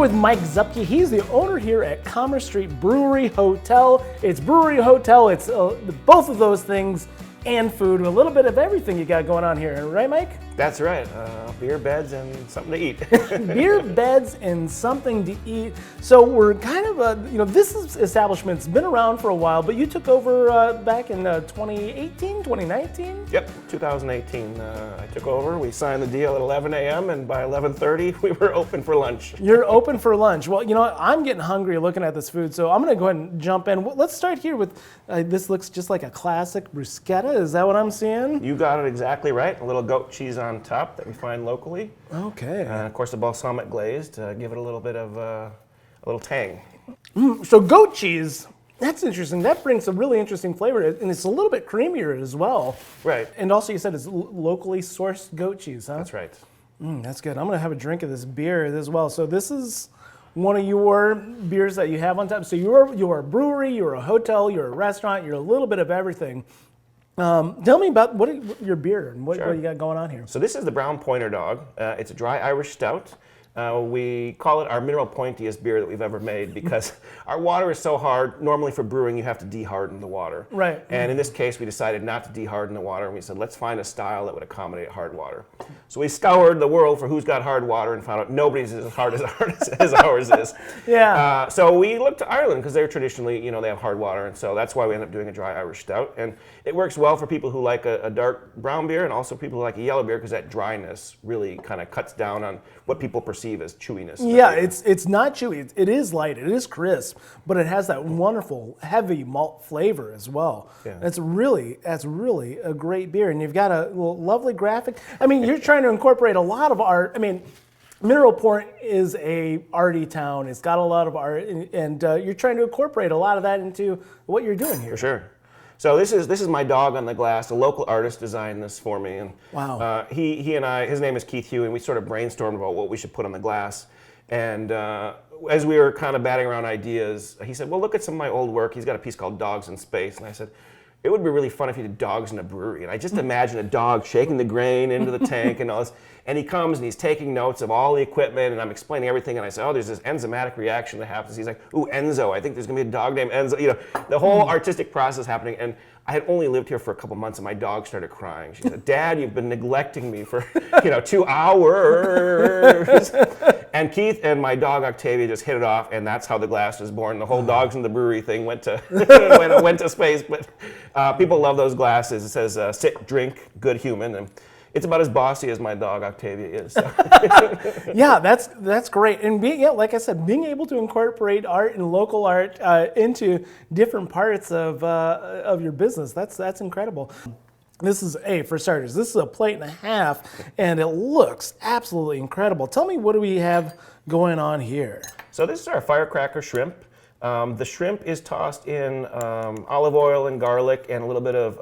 with Mike Zupke. He's the owner here at Commerce Street Brewery Hotel. It's brewery, hotel, it's both of those things and food. A little bit of everything you got going on here, right, Mike? That's right. Beer, beds, and something to eat. Beer, beds, and something to eat. So we're kind of, this establishment's been around for a while, but you took over back in 2018, 2019? Yep, 2018. I took over. We signed the deal at 11 a.m. and by 11:30 we were open for lunch. You're open for lunch. Well, you know what? I'm getting hungry looking at this food, so I'm going to go ahead and jump in. Let's start here with, this looks just like a classic bruschetta. Is that what I'm seeing? You got it exactly right. A little goat cheese on top that we find locally. Okay. And of course the balsamic glaze to give it a little bit of a little tang. So goat cheese, that's interesting. That brings a really interesting flavor, and it's a little bit creamier as well. Right. And also you said it's locally sourced goat cheese, huh? That's right. That's good. I'm going to have a drink of this beer as well. So this is one of your beers that you have on top. So you're a brewery, you're a hotel, you're a restaurant, you're a little bit of everything. Tell me about your beer and what you got going on here. So this is the Brown Pointer Dog. It's a dry Irish stout. We call it our mineral pointiest beer that we've ever made because our water is so hard. Normally for brewing, you have to deharden the water. Right. And in this case, we decided not to deharden the water, and we said, let's find a style that would accommodate hard water. So we scoured the world for who's got hard water and found out nobody's as hard as ours is. Yeah. So we looked to Ireland because they're traditionally, they have hard water, and so that's why we ended up doing a dry Irish stout. And it works well for people who like a dark brown beer and also people who like a yellow beer because that dryness really kind of cuts down on what people perceive as chewiness. Yeah, it's not chewy. It is light. It is crisp, but it has that wonderful heavy malt flavor as well. Yeah. That's really a great beer, and you've got a lovely graphic. I mean, you're trying to incorporate a lot of art. I mean, Mineral Point is a arty town. It's got a lot of art, and you're trying to incorporate a lot of that into what you're doing here. For sure. So this is my dog on the glass. A local artist designed this for me, and wow. He and I, his name is Keith Hugh, and we sort of brainstormed about what we should put on the glass. And as we were kind of batting around ideas, he said, well, look at some of my old work. He's got a piece called Dogs in Space. And I said, it would be really fun if you did dogs in a brewery. And I just imagine a dog shaking the grain into the tank and all this. And he comes and he's taking notes of all the equipment, and I'm explaining everything. And I say, oh, there's this enzymatic reaction that happens. He's like, ooh, Enzo. I think there's going to be a dog named Enzo. The whole artistic process happening. And I had only lived here for a couple months, and my dog started crying. She said, Dad, you've been neglecting me for 2 hours. And Keith and my dog Octavia just hit it off, and that's how the glass was born. The whole dogs in the brewery thing went to went to space. But people love those glasses. It says sit, drink, good human. And it's about as bossy as my dog Octavia is. So. Yeah, that's great. And like I said, being able to incorporate art and local art into different parts of your business, that's incredible. This is, for starters, this is a plate and a half, and it looks absolutely incredible. Tell me, what do we have going on here? So this is our firecracker shrimp. The shrimp is tossed in olive oil and garlic and a little bit of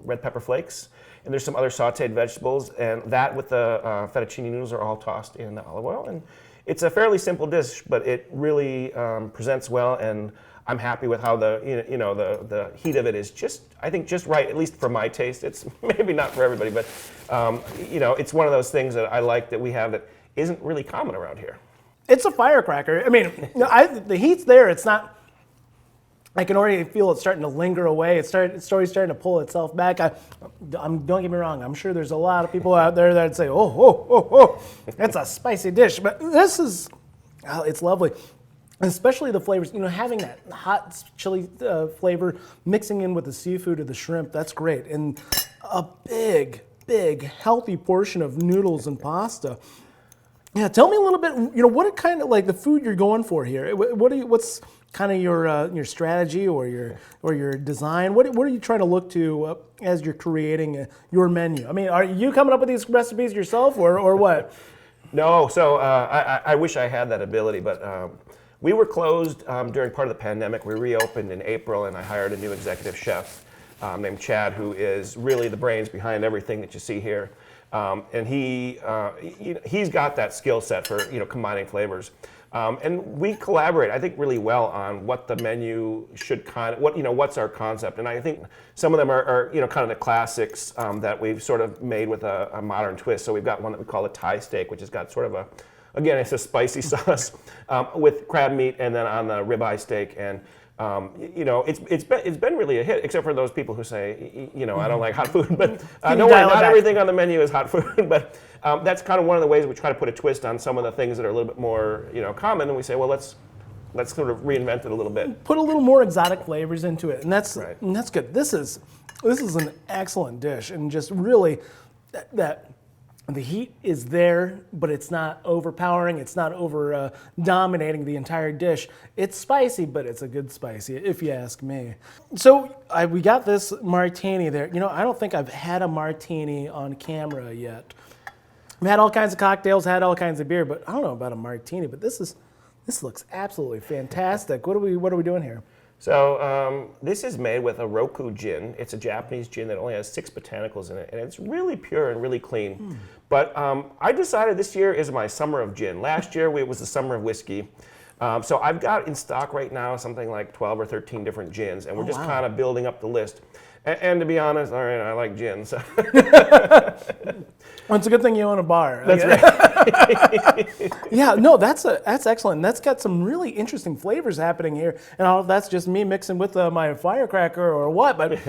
red pepper flakes. And there's some other sauteed vegetables, and that with the fettuccine noodles are all tossed in the olive oil. And it's a fairly simple dish, but it really presents well, and I'm happy with how the heat of it is just right, at least for my taste. It's maybe not for everybody, but it's one of those things that I like that we have that isn't really common around here. It's a firecracker. I mean, the heat's there. It's not. I can already feel it starting to linger away. It's already starting to pull itself back. Don't get me wrong. I'm sure there's a lot of people out there that'd say, oh, that's a spicy dish. But this is, it's lovely. Especially the flavors, having that hot chili flavor mixing in with the seafood or the shrimp, that's great. And a big, healthy portion of noodles and pasta. Yeah, tell me a little bit, what kind of, like, the food you're going for here? What's kind of your strategy or your design? What are you trying to look to as you're creating your menu? I mean, are you coming up with these recipes yourself or what? No, so I wish I had that ability, but we were closed during part of the pandemic. We reopened in April, and I hired a new executive chef named Chad, who is really the brains behind everything that you see here. And he's got that skill set for combining flavors. And we collaborate, I think, really well on what the menu should what's our concept. And I think some of them are kind of the classics that we've sort of made with a modern twist. So we've got one that we call a Thai steak, which has got sort of again, it's a spicy sauce with crab meat, and then on the ribeye steak. And it's been really a hit, except for those people who say, I don't like hot food. But no, not everything on the menu is hot food. But that's kind of one of the ways we try to put a twist on some of the things that are a little bit more common. And we say, well, let's sort of reinvent it a little bit. Put a little more exotic flavors into it, and that's Right. and that's good. This is an excellent dish, and just really that the heat is there, but it's not overpowering. It's not over dominating the entire dish. It's spicy, but it's a good spicy, if you ask me. So we got this martini there. I don't think I've had a martini on camera yet. I've had all kinds of cocktails, had all kinds of beer, but I don't know about a martini. But this looks absolutely fantastic. What are we doing here? So this is made with a Roku gin. It's a Japanese gin that only has 6 botanicals in it, and it's really pure and really clean. But I decided this year is my summer of gin. Last year it was the summer of whiskey. So I've got in stock right now something like 12 or 13 different gins, and we're just kind of building up the list. And to be honest, all right, I like gin. So. Well, it's a good thing you own a bar. That's right. Yeah, no, that's excellent. And that's got some really interesting flavors happening here. And I don't know if that's just me mixing with my firecracker or what, but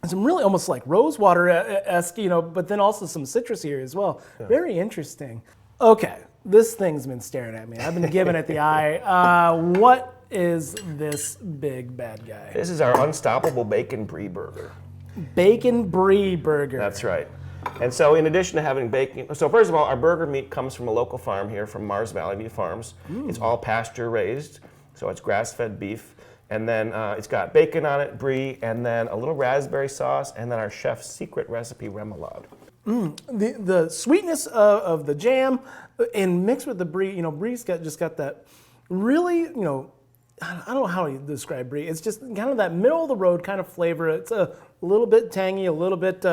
some really almost like rosewater-esque, but then also some citrus here as well. Yeah. Very interesting. Okay, this thing's been staring at me. I've been giving it the eye. What is this big bad guy? This is our Unstoppable Bacon Brie Burger. Bacon Brie Burger. That's right. And so in addition to having bacon, so first of all, our burger meat comes from a local farm here from Mars Valley Beef Farms. It's all pasture raised, so it's grass-fed beef. And then it's got bacon on it, brie, and then a little raspberry sauce, and then our chef's secret recipe remoulade. The sweetness of the jam and mixed with the brie, brie's just got that really, I don't know how you describe brie. It's just kind of that middle of the road kind of flavor. It's a little bit tangy, a little bit.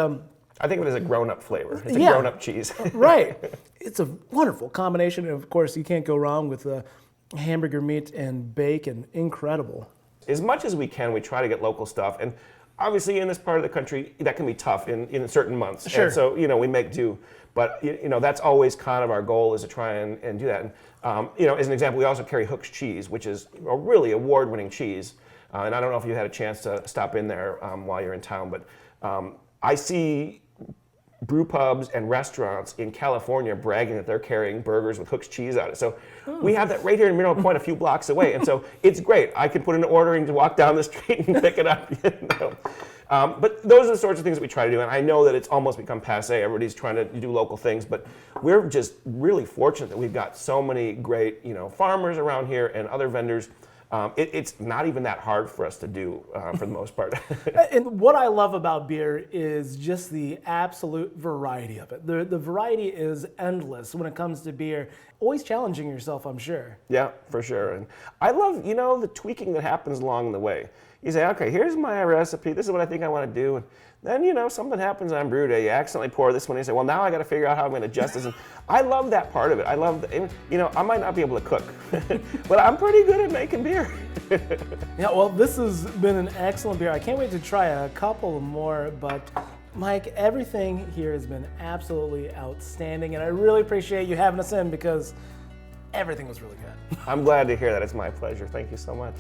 I think of it as a grown-up flavor. It's a grown-up cheese. Right. It's a wonderful combination. And of course, you can't go wrong with hamburger meat and bacon. Incredible. As much as we can, we try to get local stuff. And obviously, in this part of the country, that can be tough in certain months. Sure. And so, we make do. But, that's always kind of our goal, is to try and do that. And, as an example, we also carry Hook's cheese, which is a really award-winning cheese. And I don't know if you had a chance to stop in there while you're in town, but I see brew pubs and restaurants in California bragging that they're carrying burgers with Hook's cheese on it. So we have that right here in Mineral Point, a few blocks away. And so it's great. I can put in an ordering to walk down the street and pick it up. But those are the sorts of things that we try to do. And I know that it's almost become passé. Everybody's trying to do local things. But we're just really fortunate that we've got so many great farmers around here and other vendors. It's not even that hard for us to do for the most part. And what I love about beer is just the absolute variety of it. The variety is endless when it comes to beer. Always challenging yourself, I'm sure. Yeah, for sure. And I love, the tweaking that happens along the way. You say, okay, here's my recipe. This is what I think I want to do. And then, something happens on brew day. You accidentally pour this one. And you say, well, now I got to figure out how I'm going to adjust this. And I love that part of it. I love, I might not be able to cook, but I'm pretty good at making beer. Yeah, well, this has been an excellent beer. I can't wait to try a couple more, but Mike, everything here has been absolutely outstanding, and I really appreciate you having us in because everything was really good. I'm glad to hear that. It's my pleasure. Thank you so much.